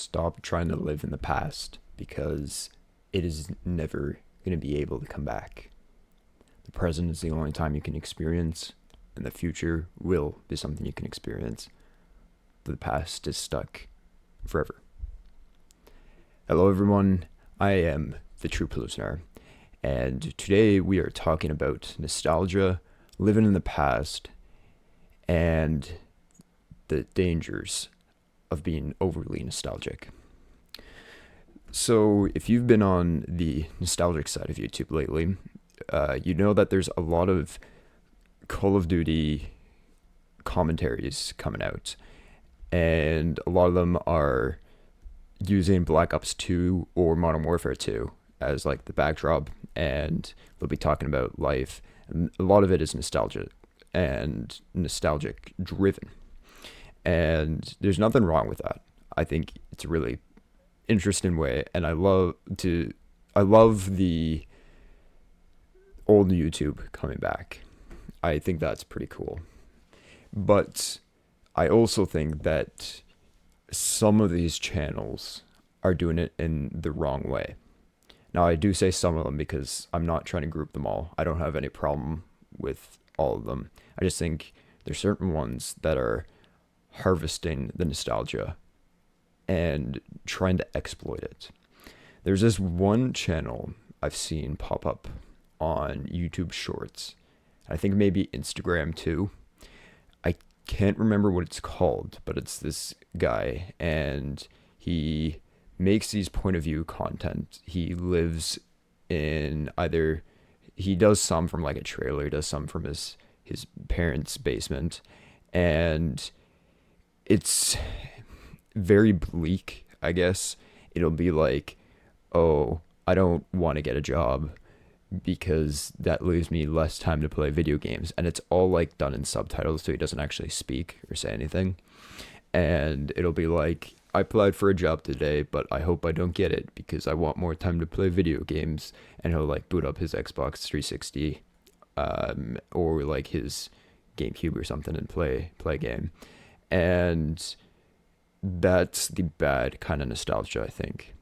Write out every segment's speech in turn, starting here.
stop trying to live in the past because it is never going to be able to come back. The present is the only time you can experience, and the future will be something you can experience. The past is stuck forever. Hello, everyone. I am the True Pilsner, and today we are talking about nostalgia, living in the past, and the dangers of being overly nostalgic. So, if you've been on the nostalgic side of YouTube lately, you know that there's a lot of Call of Duty commentaries coming out, and a lot of them are using Black Ops 2 or Modern Warfare 2 as like the backdrop, and they'll be talking about life, and a lot of it is nostalgia and nostalgic driven. And there's nothing wrong with that. I think it's a really interesting way, and I love the old YouTube coming back. I think that's pretty cool. But I also think that some of these channels are doing it in the wrong way. Now, I do say some of them because I'm not trying to group them all. I don't have any problem with all of them. I just think there's certain ones that are harvesting the nostalgia and trying to exploit it. There's this one channel I've seen pop up on YouTube Shorts. I think maybe Instagram too. I can't remember what it's called, but it's this guy, and he makes these point of view content. He lives in he does some from like a trailer, he does some from his parents' basement, and it's very bleak, I guess. It'll be like, oh, I don't want to get a job because that leaves me less time to play video games. And it's all like done in subtitles, so he doesn't actually speak or say anything. And it'll be like, I applied for a job today, but I hope I don't get it because I want more time to play video games. And he'll like boot up his Xbox 360 or like his GameCube or something and play a game. And that's the bad kind of nostalgia, I think.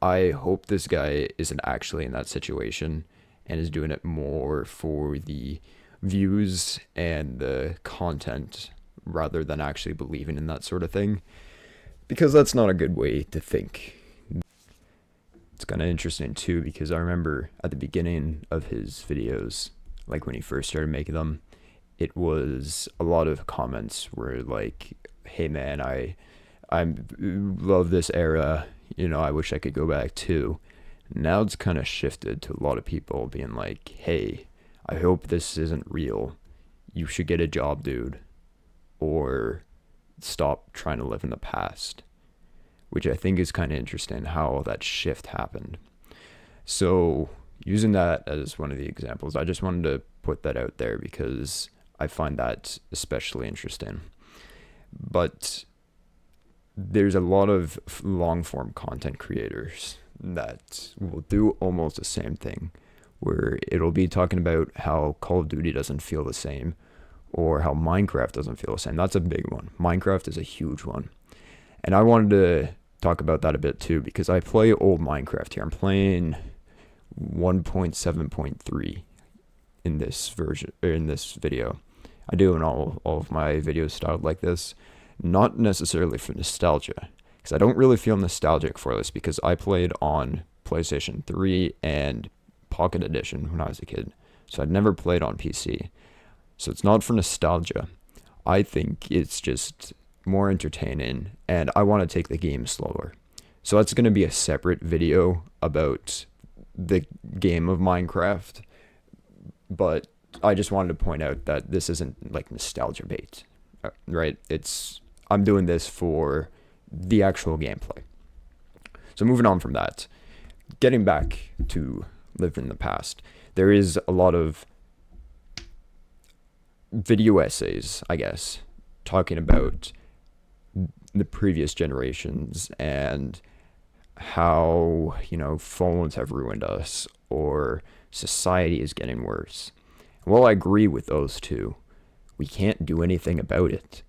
I hope this guy isn't actually in that situation and is doing it more for the views and the content rather than actually believing in that sort of thing, because that's not a good way to think. It's kind of interesting too, because I remember at the beginning of his videos, like when he first started making them, it was a lot of comments were like, hey man, I love this era, I wish I could go back too. Now it's kind of shifted to a lot of people being like, hey, I hope this isn't real. You should get a job, dude. Or stop trying to live in the past. Which I think is kind of interesting how that shift happened. So, using that as one of the examples, I just wanted to put that out there because I find that especially interesting. But there's a lot of long form content creators that will do almost the same thing, where it'll be talking about how Call of Duty doesn't feel the same, or how Minecraft doesn't feel the same. That's a big one. Minecraft is a huge one. And I wanted to talk about that a bit too, because I play old Minecraft here. I'm playing 1.7.3 in this version, or in this video. I do in all of my videos styled like this, not necessarily for nostalgia, because I don't really feel nostalgic for this, because I played on PlayStation 3 and Pocket Edition when I was a kid, so I'd never played on PC. So it's not for nostalgia. I think it's just more entertaining, and I want to take the game slower. So that's going to be a separate video about the game of Minecraft, but I just wanted to point out that this isn't like nostalgia bait, right? I'm doing this for the actual gameplay. So moving on from that, getting back to living in the past, there is a lot of video essays, I guess, talking about the previous generations and how, phones have ruined us or society is getting worse. Well, I agree with those two. We can't do anything about it.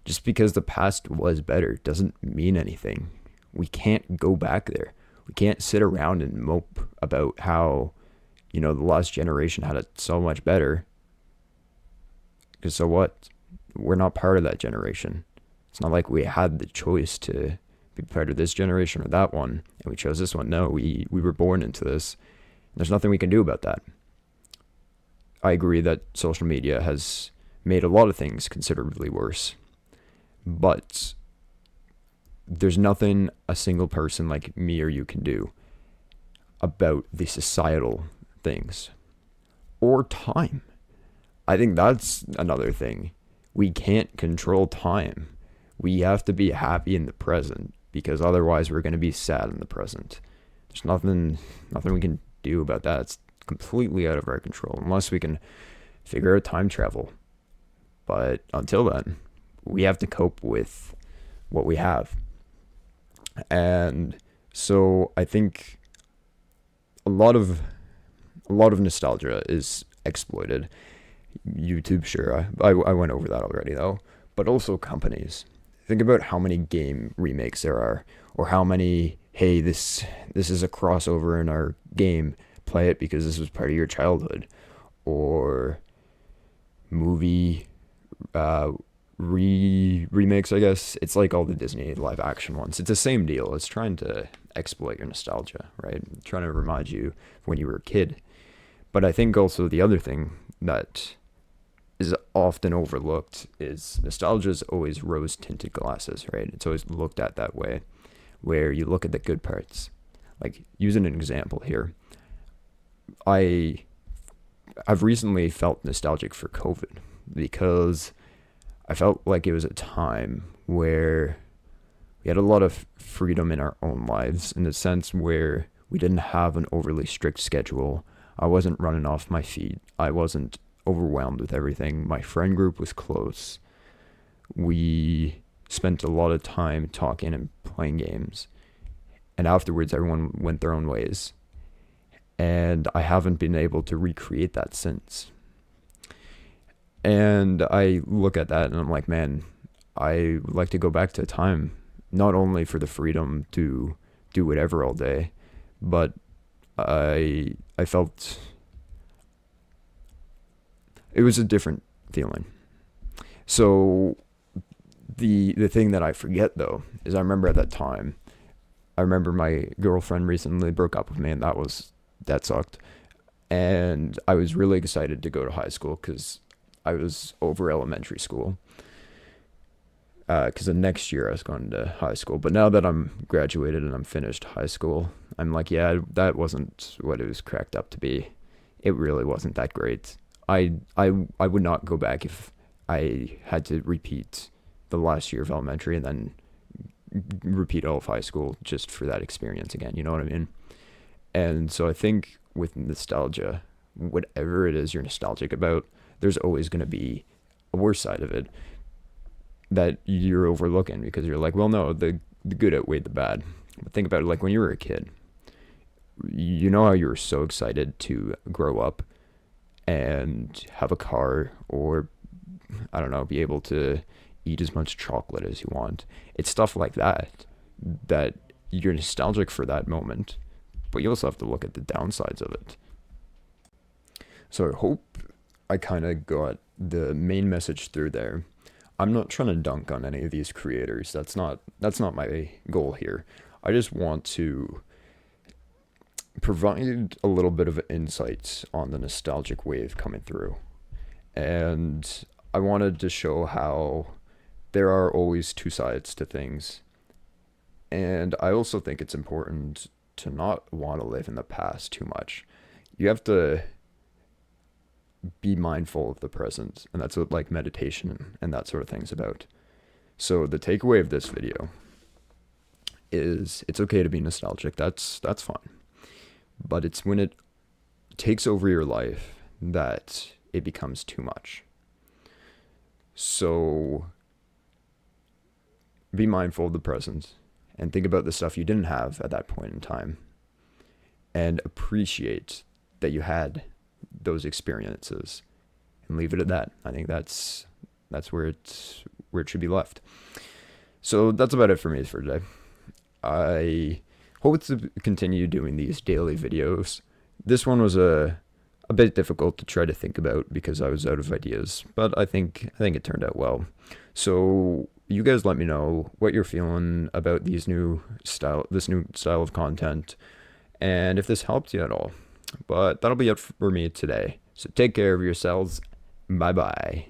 Just because the past was better doesn't mean anything. We can't go back there. We can't sit around and mope about how, the last generation had it so much better. Because so what? We're not part of that generation. It's not like we had the choice to be part of this generation or that one, and we chose this one. No, we were born into this. There's nothing we can do about that. I agree that social media has made a lot of things considerably worse, but there's nothing a single person like me or you can do about the societal things or time. I think that's another thing. We can't control time. We have to be happy in the present, because otherwise we're going to be sad in the present. There's nothing we can do about that. It's completely out of our control, unless we can figure out time travel. But until then, we have to cope with what we have. And so I think a lot of nostalgia is exploited. YouTube, sure, I went over that already though, but also companies. Think about how many game remakes there are, or how many, hey, this is a crossover in our game, play it because this was part of your childhood, or movie remakes, I guess. It's like all the Disney live action ones. It's the same deal. It's trying to exploit your nostalgia, right? Trying to remind you when you were a kid. But I think also the other thing that is often overlooked is nostalgia is always rose tinted glasses, right? It's always looked at that way, where you look at the good parts. Like, using an example here, I've recently felt nostalgic for COVID, because I felt like it was a time where we had a lot of freedom in our own lives, in the sense where we didn't have an overly strict schedule. I wasn't running off my feet. I wasn't overwhelmed with everything. My friend group was close. We spent a lot of time talking and playing games. And afterwards, everyone went their own ways. And I haven't been able to recreate that since. And I look at that and I'm like, man, I would like to go back to a time, not only for the freedom to do whatever all day, but I felt it was a different feeling. So the thing that I forget though is, I remember at that time, I remember my girlfriend recently broke up with me, and that sucked. And I was really excited to go to high school, because I was over elementary school. Because the next year I was going to high school. But now that I'm graduated and I'm finished high school, I'm like, yeah, that wasn't what it was cracked up to be. It really wasn't that great. I would not go back if I had to repeat the last year of elementary and then repeat all of high school just for that experience again. You know what I mean? And so I think with nostalgia, whatever it is you're nostalgic about, there's always going to be a worse side of it that you're overlooking, because you're like, well, no, the good outweighed the bad. But think about it, like when you were a kid, you know how you were so excited to grow up and have a car, or I don't know, be able to eat as much chocolate as you want. It's stuff like that you're nostalgic for that moment, but you also have to look at the downsides of it. So I hope I kind of got the main message through there. I'm not trying to dunk on any of these creators. That's not my goal here. I just want to provide a little bit of insights on the nostalgic wave coming through. And I wanted to show how there are always two sides to things. And I also think it's important to not want to live in the past too much. You have to be mindful of the present, and that's what like meditation and that sort of thing's about. So the takeaway of this video is, it's okay to be nostalgic. That's fine. But it's when it takes over your life that it becomes too much. So be mindful of the present and think about the stuff you didn't have at that point in time, and appreciate that you had those experiences, and leave it at that. I think that's where it should be left. So that's about it for me for today. I hope to continue doing these daily videos. This one was a bit difficult to try to think about because I was out of ideas, but I think it turned out well. So you guys let me know what you're feeling about this new style of content, and if this helped you at all. But that'll be it for me today. So take care of yourselves. Bye bye.